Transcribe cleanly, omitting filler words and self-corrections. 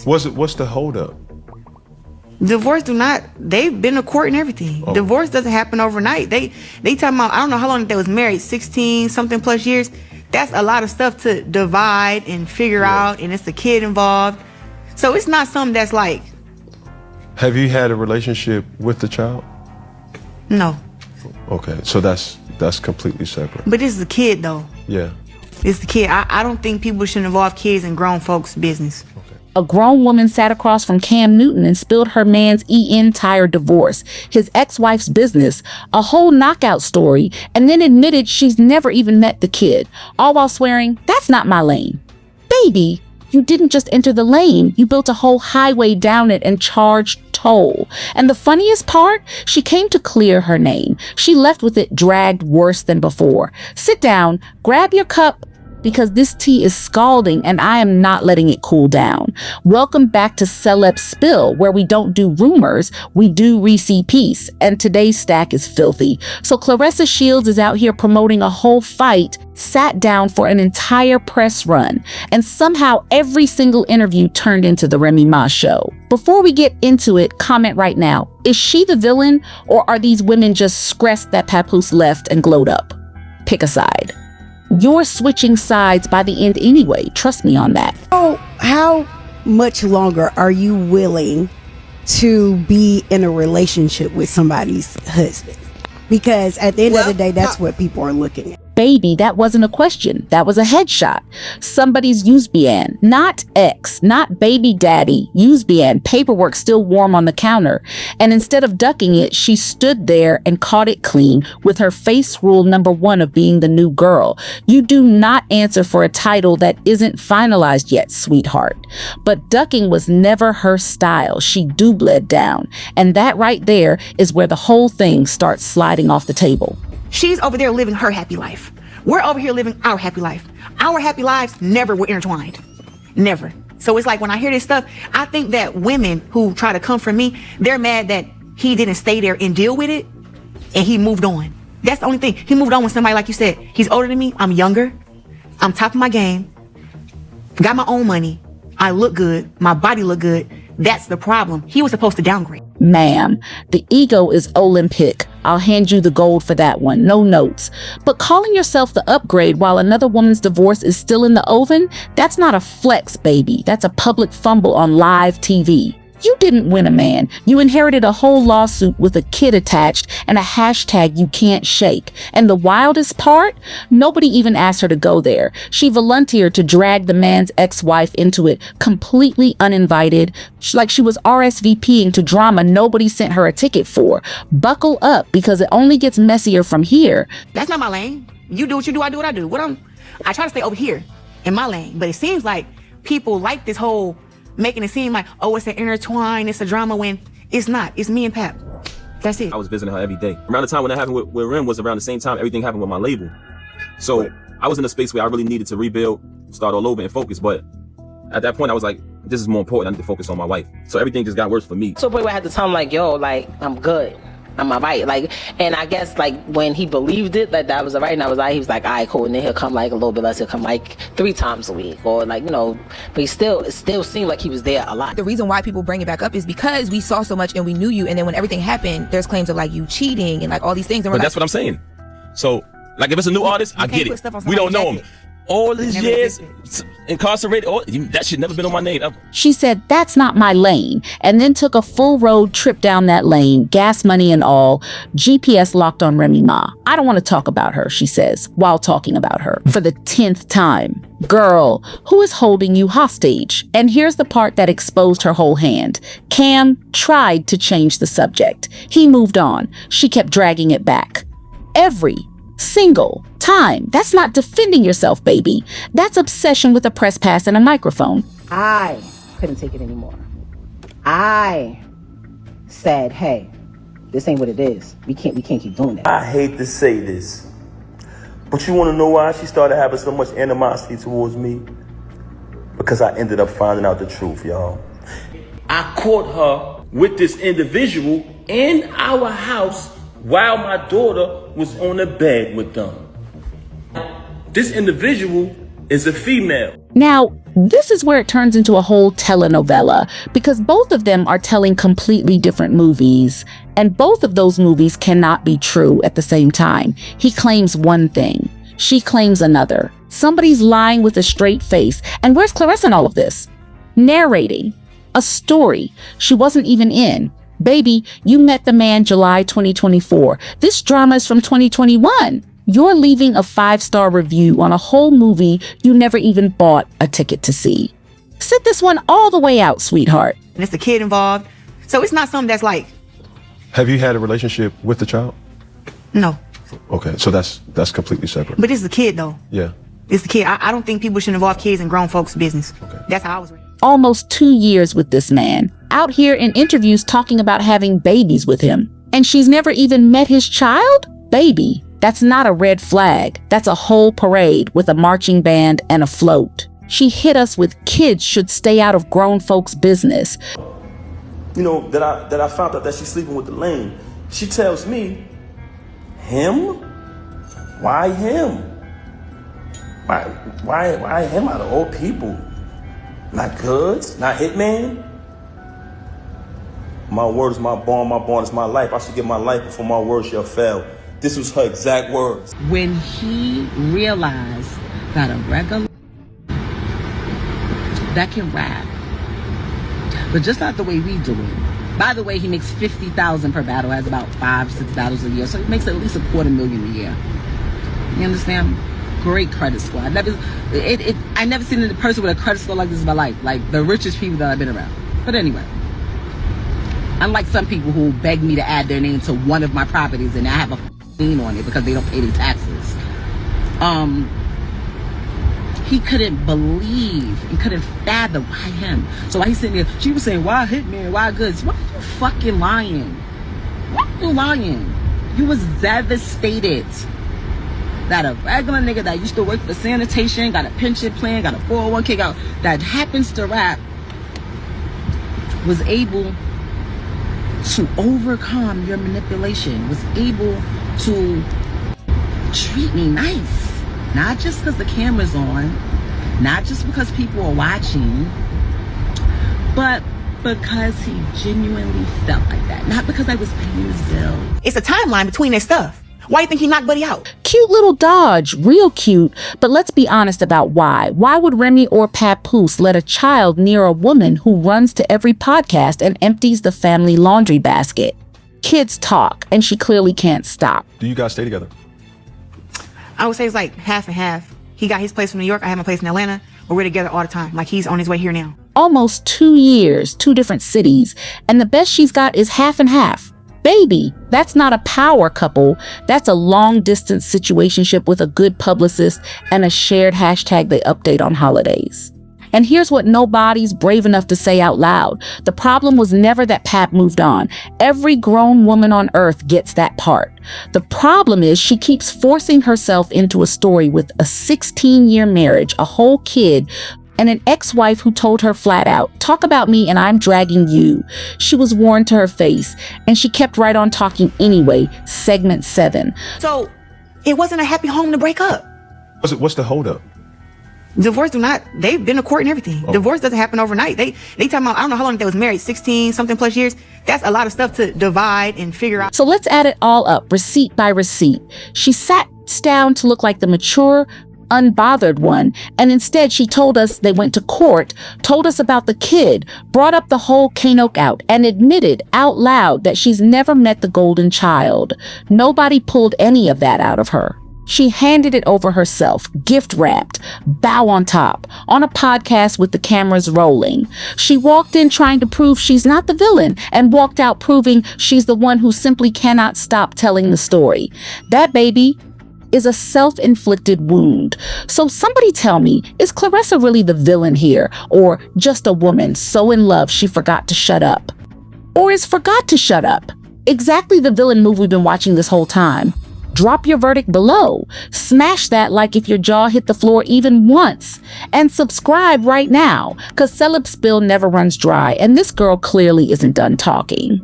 What's the holdup? Divorce they've been to court and everything. Oh. Divorce doesn't happen overnight. They talking about, I don't know how long they was married, 16 something plus years. That's a lot of stuff to divide and figure out, and it's a kid involved. So it's not something that's like. Have you had a relationship with the child? No. Okay, so that's completely separate. But this is a kid though. Yeah. It's the kid. I don't think people should involve kids in grown folks' business. A grown woman sat across from Cam Newton and spilled her man's entire divorce, his ex-wife's business, a whole knockout story, and then admitted she's never even met the kid, all while swearing, "That's not my lane." Baby, you didn't just enter the lane, you built a whole highway down it and charged toll. And the funniest part, she came to clear her name. She left with it dragged worse than before. Sit down, grab your cup, because this tea is scalding and I am not letting it cool down. Welcome back to Celeb Spill, where we don't do rumors, we do Reese-Piece, and today's stack is filthy. So Claressa Shields is out here promoting a whole fight, sat down for an entire press run, and somehow every single interview turned into the Remy Ma show. Before we get into it, comment right now. Is she the villain, or are these women just stressed that Papoose left and glowed up? Pick a side. You're switching sides by the end anyway. Trust me on that. How much longer are you willing to be in a relationship with somebody's husband? Because at the end of the day, that's what people are looking at. Baby, that wasn't a question. That was a headshot. Somebody's Usbian, not ex, not baby daddy. Usbian, paperwork still warm on the counter. And instead of ducking it, she stood there and caught it clean with her face rule #1 of being the new girl. You do not answer for a title that isn't finalized yet, sweetheart. But ducking was never her style. She do-bled down. And that right there is where the whole thing starts sliding off the table. She's over there living her happy life. We're over here living our happy life. Our happy lives never were intertwined. Never. So it's like when I hear this stuff, I think that women who try to come for me, they're mad that he didn't stay there and deal with it, and he moved on. That's the only thing. He moved on with somebody, like you said. He's older than me. I'm younger. I'm top of my game. Got my own money. I look good. My body look good. That's the problem. He was supposed to downgrade. Ma'am, the ego is Olympic. I'll hand you the gold for that one. No notes. But calling yourself the upgrade while another woman's divorce is still in the oven, that's not a flex, baby. That's a public fumble on live TV. You didn't win a man. You inherited a whole lawsuit with a kid attached and a hashtag you can't shake. And the wildest part? Nobody even asked her to go there. She volunteered to drag the man's ex-wife into it completely uninvited, like she was RSVPing to drama nobody sent her a ticket for. Buckle up, because it only gets messier from here. That's not my lane. You do what you do, I do what I do. I try to stay over here in my lane, but it seems like people like this whole making it seem like, oh, it's an intertwine, it's a drama, when it's not. It's me and Pap. That's it. I was visiting her every day. Around the time when that happened with Rim was around the same time everything happened with my label. So I was in a space where I really needed to rebuild, start all over and focus. But at that point, I was like, this is more important. I need to focus on my wife. So everything just got worse for me. So boy, I had to tell him like, yo, like, I'm good. I'm alright. Like, and I guess like when he believed it, that was alright, and I was like, he was like, alright, cool. And then he'll come like a little bit less. He'll come like 3 times a week, or like, you know. But it still seemed like he was there a lot. The reason why people bring it back up is because we saw so much and we knew you, and then when everything happened, there's claims of like you cheating and like all these things. And but that's what I'm saying. So like if it's a new artist, I get it. We don't know him. All these years incarcerated, that shit never been on my name ever. She said, that's not my lane, and then took a full road trip down that lane, gas money and all, GPS locked on Remy Ma. I don't want to talk about her, she says, while talking about her for the 10th time. Girl, who is holding you hostage? And here's the part that exposed her whole hand. Cam tried to change the subject. He moved on. She kept dragging it back. Every single time. That's not defending yourself, baby. That's obsession with a press pass and a microphone. I couldn't take it anymore. I said, hey, this ain't what it is. We can't keep doing that. I hate to say this, but you want to know why she started having so much animosity towards me? Because I ended up finding out the truth, y'all. I caught her with this individual in our house while my daughter was on the bed with them. This individual is a female. Now, This is where it turns into a whole telenovela, because both of them are telling completely different movies, and both of those movies cannot be true at the same time. He claims one thing, she claims another. Somebody's lying with a straight face. And where's Claressa in all of this? Narrating a story she wasn't even in. Baby, you met the man July 2024. This drama is from 2021. You're leaving a 5-star review on a whole movie you never even bought a ticket to see. Sit this one all the way out, sweetheart. And it's a kid involved. So it's not something that's like, Have you had a relationship with the child? no. Okay, so that's completely separate. But it's a kid, though. Yeah. It's the kid. I don't think people should involve kids in grown folks' business. Okay. That's how I was raised. Almost 2 years with this man, out here in interviews talking about having babies with him. And she's never even met his child? Baby, that's not a red flag. That's a whole parade with a marching band and a float. She hit us with kids should stay out of grown folks' business. You know, that I found out that she's sleeping with the lame. She tells me, him? Why him? Why him out of all people? Not Goods? Not Hitman? My word is my bond is my life. I should give my life before my word shall fail. This was her exact words. When he realized that a regular that can rap, but just not the way we do it. By the way, he makes $50,000 per battle, has about 5-6 battles a year, so he makes at least $250,000 a year. You understand? Great credit score. I never seen a person with a credit score like this in my life. Like the richest people that I've been around. But anyway, unlike some people who beg me to add their name to one of my properties and I have a lien on it because they don't pay their taxes. He couldn't believe and couldn't fathom why him. So while he's sitting there, she was saying, why Hitman, why Goods? Why are you fucking lying? Why are you lying? You was devastated that a regular nigga that used to work for sanitation, got a pension plan, got a 401k, that happens to rap, was able to overcome your manipulation, was able to treat me nice. Not just because the camera's on, not just because people are watching, but because he genuinely felt like that. Not because I was paying his bill. It's a timeline between their stuff. Why do you think he knocked Buddy out? Cute little dodge, real cute, but let's be honest about why. Why would Remy or Papoose let a child near a woman who runs to every podcast and empties the family laundry basket? Kids talk, and she clearly can't stop. Do you guys stay together? I would say it's like half and half. He got his place from New York. I have my place in Atlanta. But we're together all the time. Like he's on his way here now. Almost 2 years, 2 different cities, and the best she's got is half and half. Baby, that's not a power couple. That's a long-distance situationship with a good publicist and a shared hashtag they update on holidays. And here's what nobody's brave enough to say out loud. The problem was never that Pap moved on. Every grown woman on earth gets that part. The problem is she keeps forcing herself into a story with a 16-year marriage, a whole kid, and an ex-wife who told her flat out, talk about me and I'm dragging you. She was warned to her face, and she kept right on talking anyway. Segment 7. So it wasn't a happy home to break up. What's the holdup? Divorce they've been to court and everything. Divorce doesn't happen overnight. They talking about, I don't know how long they was married, 16 something plus years. That's a lot of stuff to divide and figure out. So let's add it all up, receipt by receipt. She sat down to look like the mature, unbothered one, and instead she told us they went to court, told us about the kid, brought up the whole Kanoke out, and admitted out loud that she's never met the golden child. Nobody pulled any of that out of her. She handed it over herself, gift wrapped, bow on top, on a podcast with the cameras rolling. She walked in trying to prove she's not the villain and walked out proving she's the one who simply cannot stop telling the story. That baby is a self-inflicted wound. So somebody tell me, is Claressa really the villain here, or just a woman so in love she forgot to shut up? Or is forgot to shut up exactly the villain move we've been watching this whole time? Drop your verdict below. Smash that like if your jaw hit the floor even once. And subscribe right now, because Celeb Spill never runs dry, and this girl clearly isn't done talking.